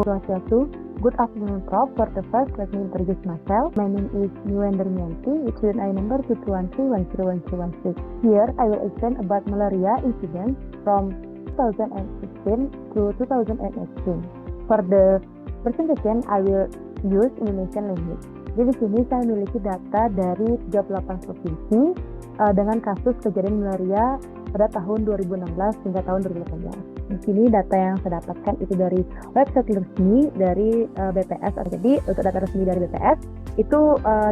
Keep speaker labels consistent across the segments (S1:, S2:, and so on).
S1: Swastiastu. Good afternoon, Prof. For the first, let me introduce myself. My name is Niwender Mianti, with student ID number 213101016. Here, I will explain about malaria incidence from 2016 to 2018. For the presentation, I will use Indonesian language. Jadi di sini saya memiliki data dari 38 provinsi dengan kasus kejadian malaria pada tahun 2016 hingga tahun 2018. Di sini data yang saya dapatkan itu dari website resmi dari BPS. Jadi untuk data resmi dari BPS itu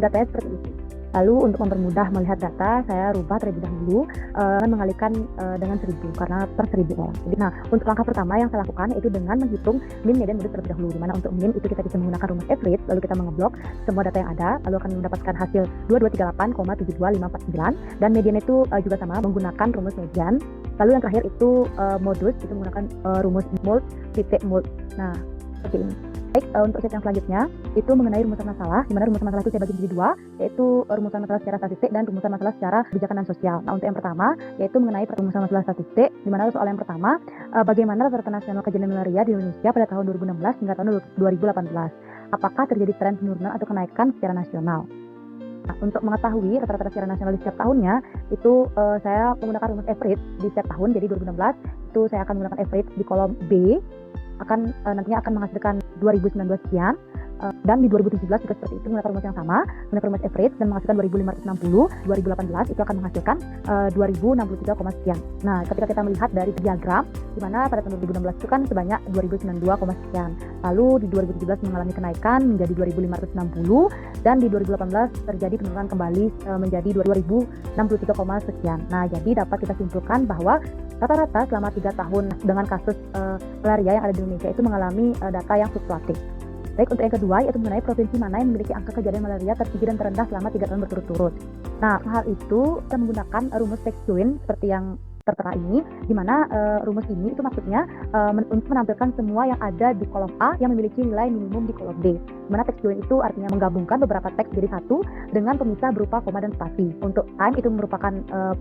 S1: datanya seperti itu. Lalu untuk mempermudah melihat data, saya rubah terlebih dahulu mengalihkan dengan 1000 karena per 1000 orang. Jadi, untuk langkah pertama yang saya lakukan itu dengan menghitung min, median, modus terlebih dahulu. Dimana untuk min itu kita bisa menggunakan rumus average, lalu kita mengeblok semua data yang ada, lalu akan mendapatkan hasil 2238,72549, dan median itu juga sama menggunakan rumus median. Lalu yang terakhir itu modus, itu menggunakan rumus mult titik mult. Nah, seperti ini. Baik, untuk set yang selanjutnya itu mengenai rumusan masalah, di mana rumusan masalah itu saya bagi menjadi dua, yaitu rumusan masalah secara statistik dan rumusan masalah secara kebijakan dan sosial. Nah, untuk yang pertama yaitu mengenai rumusan masalah statistik, di mana soal yang pertama, bagaimana rata-rata nasional kejadian malaria di Indonesia pada tahun 2016 hingga tahun 2018. Apakah terjadi tren penurunan atau kenaikan secara nasional? Nah, untuk mengetahui rata-rata secara nasional di setiap tahunnya, itu saya menggunakan rumus average di setiap tahun. Jadi 2016 itu saya akan menggunakan average di kolom B, nantinya akan menghasilkan 2019 sekian, dan di 2017 juga seperti itu menggunakan rumus yang sama, menggunakan rumus average dan menghasilkan 2560. 2018 itu akan menghasilkan 2063, sekian. Nah, ketika kita melihat dari diagram, di mana pada tahun 2016 itu kan sebanyak 2092, sekian. Lalu di 2017 mengalami kenaikan menjadi 2560, dan di 2018 terjadi penurunan kembali menjadi 2063, sekian. Nah, jadi dapat kita simpulkan bahwa rata-rata selama 3 tahun dengan kasus malaria yang ada di Indonesia itu mengalami data yang fluktuatif. Baik, untuk yang kedua yaitu mengenai provinsi mana yang memiliki angka kejadian malaria tertinggi dan terendah selama 3 tahun berturut-turut. Nah, hal itu kita menggunakan rumus Textuin seperti yang tertera ini, di mana rumus ini itu maksudnya untuk menampilkan semua yang ada di kolom A yang memiliki nilai minimum di kolom B. Di mana text join itu artinya menggabungkan beberapa teks jadi satu dengan pemisah berupa koma dan spasi. Untuk time itu merupakan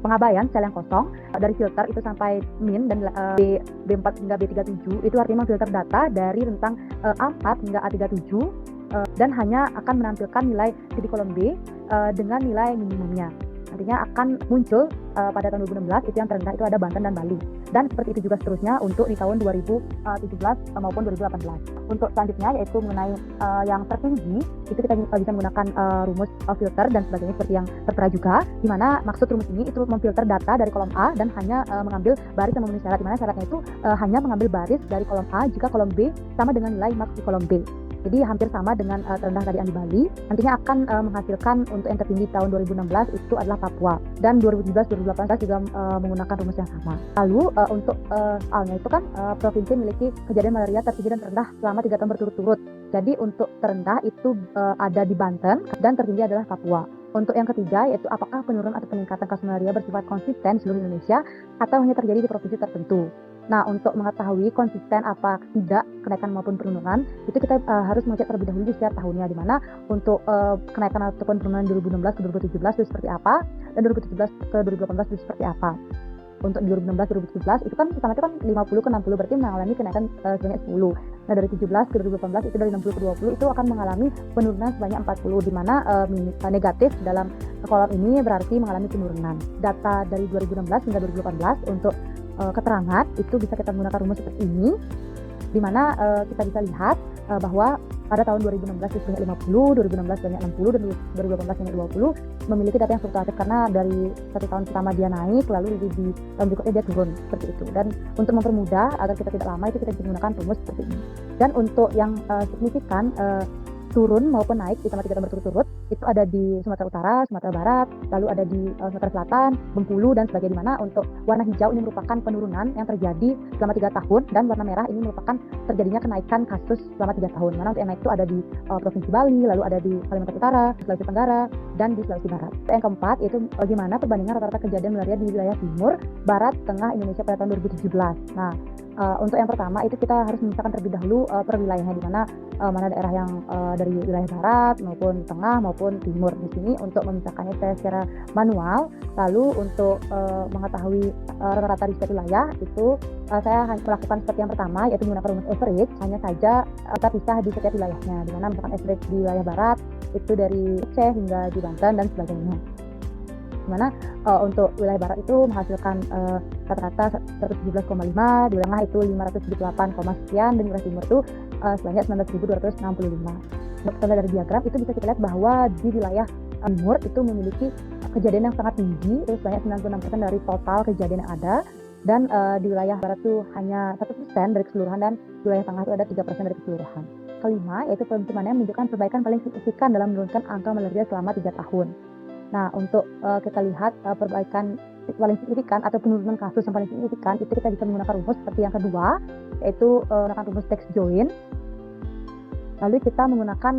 S1: pengabaian sel yang kosong. Dari filter itu sampai min dan B4 hingga B37 itu artinya memfilter data dari rentang A4 hingga A37 dan hanya akan menampilkan nilai di kolom B dengan nilai minimumnya. Nantinya akan muncul pada tahun 2016 itu yang terendah itu ada Banten dan Bali, dan seperti itu juga seterusnya untuk di tahun 2017 maupun 2018. Untuk selanjutnya yaitu mengenai yang tertinggi itu kita bisa menggunakan rumus filter dan sebagainya seperti yang tertera juga, di mana maksud rumus ini itu memfilter data dari kolom A dan hanya mengambil baris yang memenuhi syarat, di mana syaratnya itu hanya mengambil baris dari kolom A jika kolom B sama dengan nilai max di kolom B. Jadi hampir sama dengan terendah tadi di Bali. Nantinya akan menghasilkan untuk yang tertinggi tahun 2016 itu adalah Papua, dan 2017-2018 juga menggunakan rumus yang sama. Lalu untuk soalnya itu kan provinsi memiliki kejadian malaria tertinggi dan terendah selama 3 tahun berturut-turut. Jadi untuk terendah itu ada di Banten dan tertinggi adalah Papua. Untuk yang ketiga yaitu apakah penurunan atau peningkatan kasus malaria bersifat konsisten seluruh Indonesia atau hanya terjadi di provinsi tertentu. Nah, untuk mengetahui konsisten apa tidak kenaikan maupun penurunan, itu kita harus mengecek terlebih dahulu di setiap tahunnya, di mana untuk kenaikan ataupun penurunan 2016 ke 2017 itu seperti apa, dan 2017 ke 2018 itu seperti apa. Untuk di 2016-2017 itu kan sama itu kan 50 ke 60 berarti mengalami kenaikan sebanyak 10. Nah, dari 17 ke 2018 itu dari 60 ke 20 itu akan mengalami penurunan sebanyak 40, di mana negatif dalam kolom ini berarti mengalami penurunan. Data dari 2016 hingga 2018 untuk keterangan itu bisa kita menggunakan rumus seperti ini, di mana kita bisa lihat bahwa pada tahun 2016 itu sebanyak 50, 2016 sebanyak 60, dan 2018 sebanyak 20 memiliki data yang fluktuatif karena dari 1 tahun pertama dia naik, lalu di tahun berikutnya dia turun seperti itu. Dan untuk mempermudah agar kita tidak lama itu kita bisa menggunakan rumus seperti ini. Dan untuk yang signifikan turun maupun naik selama 3 tahun berturut-turut itu ada di Sumatera Utara, Sumatera Barat, lalu ada di Sumatera Selatan, Bengkulu dan sebagainya, di mana untuk warna hijau ini merupakan penurunan yang terjadi selama 3 tahun, dan warna merah ini merupakan terjadinya kenaikan kasus selama 3 tahun. Mana untuk yang naik itu ada di Provinsi Bali, lalu ada di Kalimantan Utara, Sulawesi Tenggara, dan di Sulawesi Barat. Yang keempat yaitu bagaimana perbandingan rata-rata kejadian malaria di wilayah timur, barat, tengah Indonesia pada tahun 2017. Nah, untuk yang pertama itu kita harus memisahkan terlebih dahulu per wilayahnya, di mana mana daerah yang dari wilayah barat maupun tengah maupun timur. Di sini untuk memisahkannya saya secara manual. Lalu untuk mengetahui rata-rata di setiap wilayah itu saya hanya melakukan seperti yang pertama, yaitu menggunakan rumus average. Hanya saja kita pisah di setiap wilayahnya, di mana misalkan average di wilayah barat itu dari Aceh hingga di Banten dan sebagainya. Dimana untuk wilayah barat itu menghasilkan rata-rata 117,5, di wilayah tengah itu 578, sekian, dan di wilayah timur itu sebanyak 19.265. Untuk dari diagram itu bisa kita lihat bahwa di wilayah timur itu memiliki kejadian yang sangat tinggi, itu sebanyak 96% dari total kejadian yang ada, dan di wilayah barat itu hanya 1% dari keseluruhan, dan di wilayah tengah itu ada 3% dari keseluruhan. Kelima, yaitu penciumannya menunjukkan perbaikan paling signifikan dalam menurunkan angka malaria selama 3 tahun. Nah, untuk kita lihat perbaikan paling signifikan atau penurunan kasus yang paling signifikan itu kita bisa menggunakan rumus seperti yang kedua, yaitu menggunakan rumus text join. Lalu kita menggunakan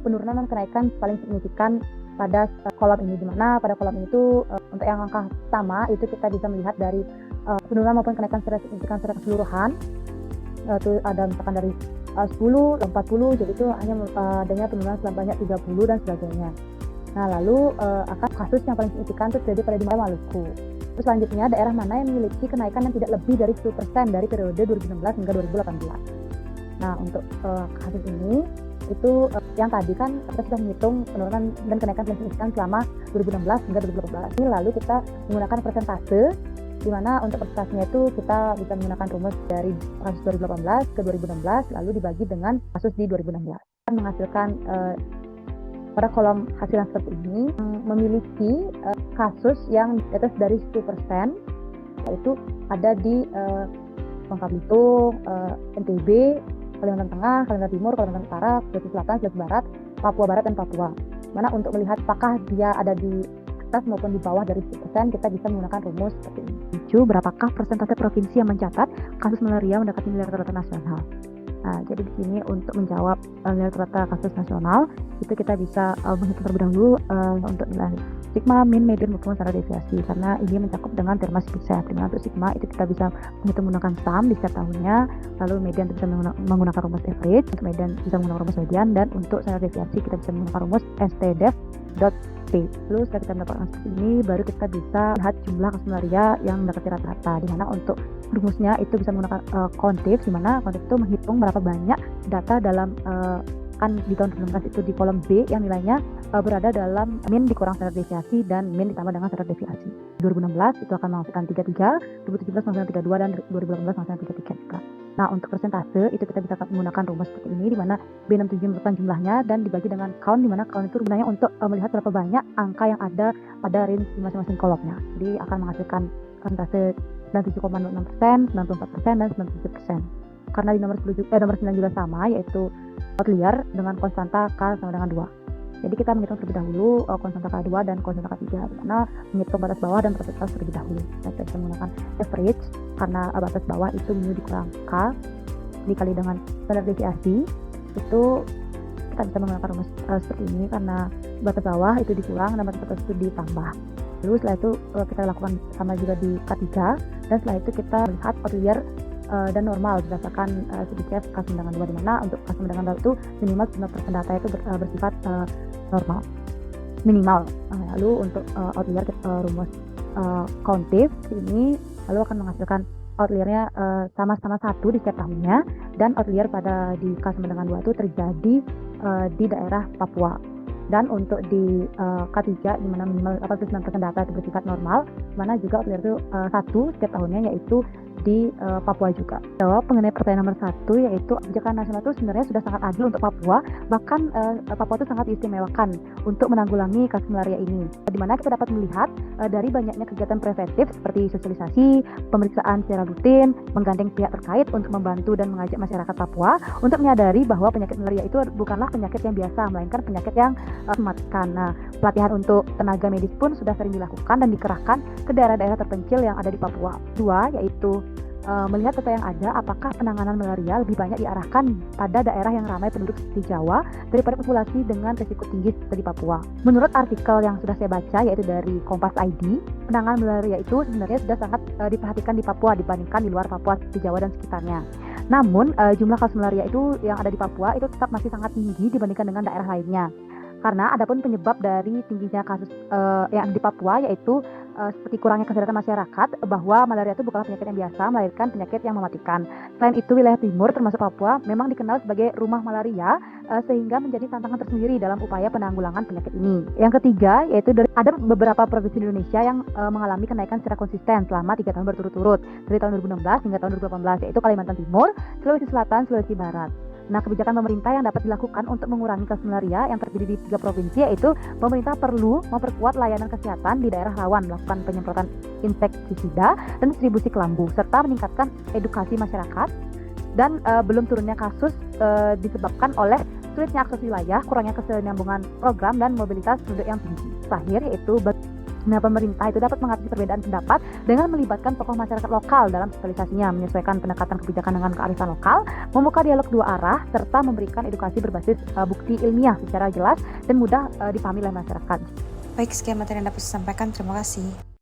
S1: penurunan dan kenaikan paling signifikan pada kolom ini, di mana pada kolom ini itu untuk yang angka pertama itu kita bisa melihat dari penurunan maupun kenaikan secara signifikan secara keseluruhan. Itu ada misalkan dari 10, 40, jadi itu hanya adanya penurunan sebanyak 30 dan sebagainya. Nah, lalu akan kasus yang paling signifikan itu terjadi pada di Maluku. Terus selanjutnya, daerah mana yang memiliki kenaikan yang tidak lebih dari 10% dari periode 2016 hingga 2018. Nah, untuk kasus ini itu yang tadi kan kita sudah menghitung penurunan dan kenaikan paling signifikan selama 2016 hingga 2018. Ini lalu kita menggunakan persentase, di mana untuk persentasenya itu kita bisa menggunakan rumus dari kasus 2018 ke 2016 lalu dibagi dengan kasus di 2016. Kita menghasilkan pada kolom hasil yang seperti ini memiliki kasus yang di atas dari 10%, yaitu ada di Bangka Belitung, NTB, Kalimantan Tengah, Kalimantan Timur, Kalimantan Utara, Sulawesi Selatan, Sulawesi Barat, Papua Barat, dan Papua. Mana untuk melihat apakah dia ada di atas maupun di bawah dari 10%, kita bisa menggunakan rumus seperti ini. Berapakah persentase provinsi yang mencatat kasus malaria mendekati nilai rata-rata nasional? Nah, jadi di sini untuk menjawab nilai rata-rata kasus nasional itu kita bisa menghitung terlebih dahulu untuk nilai sigma, min, median maupun standar deviasi, karena ini mencakup dengan terma Spicek. Dimana untuk sigma itu kita bisa menghitung menggunakan sum di setiap tahunnya, lalu median kita bisa menggunakan rumus average, untuk median bisa menggunakan rumus median, dan untuk standar deviasi kita bisa menggunakan rumus stdef.p. Lalu setelah kita mendapatkan seperti ini, baru kita bisa lihat jumlah kasus malaria yang mendekati rata-rata, dimana untuk rumusnya itu bisa menggunakan kontif, dimana kontif itu menghitung berapa banyak data dalam kan di tahun 2016 itu di kolom B yang nilainya berada dalam min dikurang standar deviasi dan min ditambah dengan standar deviasi. 2016 itu akan menghasilkan 33, 2017 menghasilkan 32, dan 2018 menghasilkan 33 juga. Nah, untuk persentase itu kita bisa menggunakan rumus seperti ini, di mana B67 merupakan jumlahnya dan dibagi dengan count, di mana count itu gunanya untuk melihat berapa banyak angka yang ada pada range di masing-masing kolomnya. Jadi akan menghasilkan persentase 97,06%, 94%, dan 97%. Karena di nomor 9 juga sama, yaitu outlier dengan konstanta K sama dengan 2. Jadi kita menghitung terlebih dahulu konstanta K2 dan konstanta K3, karena menghitung batas bawah dan batas atas terlebih dahulu. Kita bisa menggunakan average, karena batas bawah itu mu dikurang K dikali dengan standar deviasi. Itu kita bisa menggunakan rumus seperti ini, karena batas bawah itu dikurang dan batas atas itu ditambah. Lalu setelah itu kita lakukan sama juga di K3, dan setelah itu kita melihat outlier dan normal berdasarkan Spicek K dengan 2, di mana untuk K dengan 2 itu minimal 9% data itu bersifat normal minimal. Lalu untuk outlier rumus kontif ini lalu akan menghasilkan outliernya sama-sama 1 di setiap tahunnya, dan outlier pada di K dengan 2 itu terjadi di daerah Papua. Dan untuk di K3 di mana minimal 89% data itu bersifat normal, mana juga outlier itu 1 setiap tahunnya, yaitu di Papua juga. Jawab mengenai pertanyaan nomor 1, yaitu kebijakan nasional itu sebenarnya sudah sangat adil untuk Papua, bahkan Papua itu sangat diistimewakan untuk menanggulangi kasus malaria ini. Di mana kita dapat melihat dari banyaknya kegiatan preventif seperti sosialisasi, pemeriksaan secara rutin, menggandeng pihak terkait untuk membantu dan mengajak masyarakat Papua untuk menyadari bahwa penyakit malaria itu bukanlah penyakit yang biasa, melainkan penyakit yang mematikan. Nah, pelatihan untuk tenaga medis pun sudah sering dilakukan dan dikerahkan ke daerah-daerah terpencil yang ada di Papua. 2, yaitu melihat data yang ada, apakah penanganan malaria lebih banyak diarahkan pada daerah yang ramai penduduk di Jawa daripada populasi dengan risiko tinggi seperti Papua. Menurut artikel yang sudah saya baca, yaitu dari Kompas ID, penanganan malaria itu sebenarnya sudah sangat diperhatikan di Papua dibandingkan di luar Papua, di Jawa dan sekitarnya. Namun, jumlah kasus malaria itu yang ada di Papua itu tetap masih sangat tinggi dibandingkan dengan daerah lainnya. Karena adapun penyebab dari tingginya kasus yang ada di Papua yaitu seperti kurangnya kesadaran masyarakat bahwa malaria itu bukanlah penyakit yang biasa, melainkan penyakit yang mematikan. Selain itu, wilayah timur termasuk Papua memang dikenal sebagai rumah malaria, sehingga menjadi tantangan tersendiri dalam upaya penanggulangan penyakit ini. Yang ketiga, yaitu ada beberapa provinsi di Indonesia yang mengalami kenaikan secara konsisten selama 3 tahun berturut-turut, dari tahun 2016 hingga tahun 2018, yaitu Kalimantan Timur, Sulawesi Selatan, Sulawesi Barat. Nah, kebijakan pemerintah yang dapat dilakukan untuk mengurangi kasus malaria yang terjadi di 3 provinsi yaitu pemerintah perlu memperkuat layanan kesehatan di daerah rawan, melakukan penyemprotan insektisida dan distribusi kelambu, serta meningkatkan edukasi masyarakat. Dan belum turunnya kasus disebabkan oleh sulitnya akses wilayah, kurangnya kesinambungan program, dan mobilitas penduduk yang tinggi. Terakhir yaitu pemerintah itu dapat mengatasi perbedaan pendapat dengan melibatkan tokoh masyarakat lokal dalam sosialisasinya, menyesuaikan pendekatan kebijakan dengan kearifan lokal, membuka dialog dua arah, serta memberikan edukasi berbasis bukti ilmiah secara jelas dan mudah dipahami oleh masyarakat.
S2: Baik, sekian materi yang dapat saya sampaikan. Terima kasih.